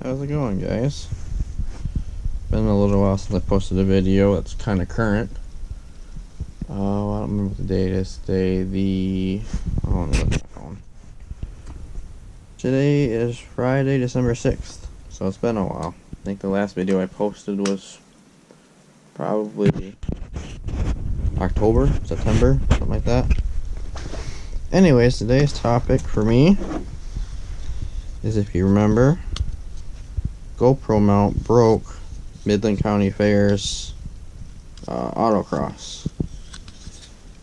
How's it going, guys? Been a little while since I posted a video that's kind of current. I don't remember what the date is today. Oh, let me look at my phone. Today is Friday, December 6th, so it's been a while. I think the last video I posted was probably October, September, something like that. Anyways, today's topic for me is, if you remember, GoPro mount broke Midland County Fairs autocross.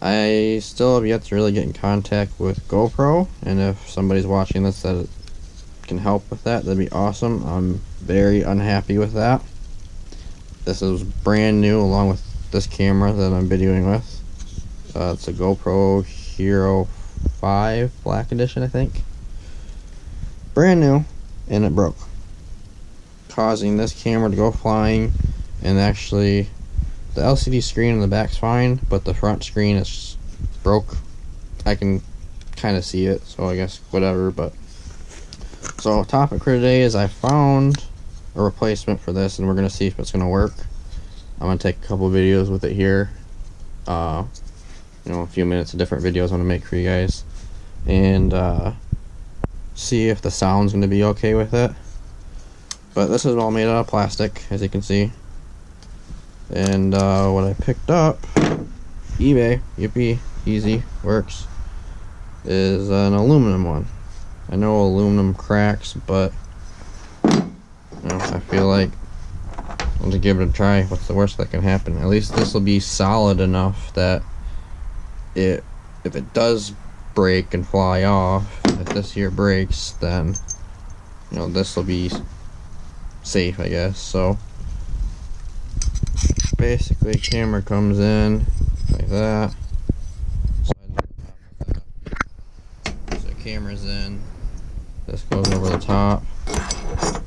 I still have yet to really get in contact with GoPro, and if somebody's watching this that can help with that, that'd be awesome. I'm very unhappy with that. This is brand new along with this camera that I'm videoing with. It's a GoPro Hero 5 Black Edition, I think. Brand new, and it broke, causing this camera to go flying. And actually, the LCD screen in the back's fine, but the front screen is just broke. I can kind of see it, so I guess whatever. But so topic for today is I found a replacement for this, and we're gonna see if it's gonna work. I'm gonna take a couple videos with it here, a few minutes of different videos I want to make for you guys, and see if the sound's gonna be okay with it. But this is all made out of plastic, as you can see. And what I picked up, eBay, yippee, easy, works, is an aluminum one. I know aluminum cracks, but I feel like I'll just give it a try. What's the worst that can happen? At least this will be solid enough that if it does break and fly off, if this here breaks, then this will be safe, I guess. So basically, camera comes in like that. So camera's in. This goes over the top,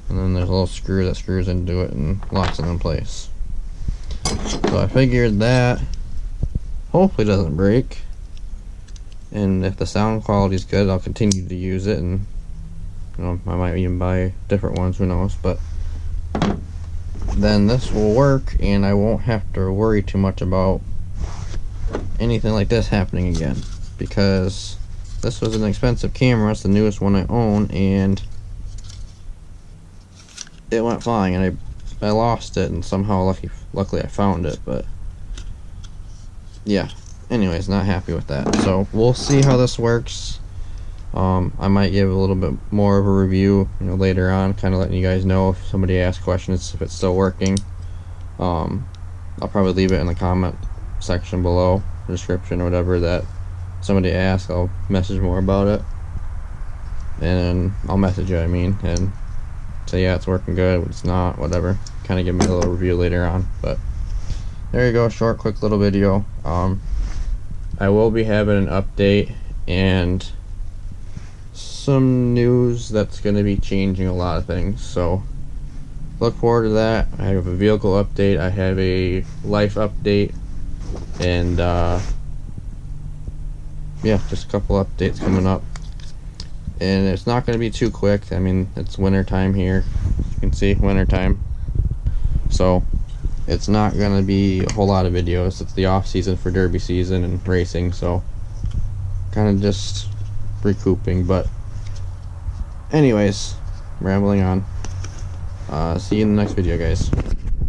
and then there's a little screw that screws into it and locks it in place. So I figured that hopefully doesn't break, and if the sound quality is good, I'll continue to use it, and I might even buy different ones, who knows. But then this will work, and I won't have to worry too much about anything like this happening again, because this was an expensive camera. It's the newest one I own, and it went flying, and I lost it, and somehow luckily I found it. But yeah, anyways, not happy with that. So we'll see how this works. I might give a little bit more of a review, later on, kind of letting you guys know if somebody asks questions, if it's still working. I'll probably leave it in the comment section below, the description or whatever, that somebody asks. I'll message more about it, and I'll message you, and say, yeah, it's working good, it's not, whatever. Kind of give me a little review later on. But there you go, short, quick little video. I will be having an update and some news that's going to be changing a lot of things, so look forward to that. I have a vehicle update, I have a life update, and yeah, just a couple updates coming up. And it's not going to be too quick. I mean, it's winter time here, you can see, winter time, so it's not going to be a whole lot of videos. It's the off season for derby season and racing, so kind of just recouping. But anyways, rambling on. See you in the next video, guys.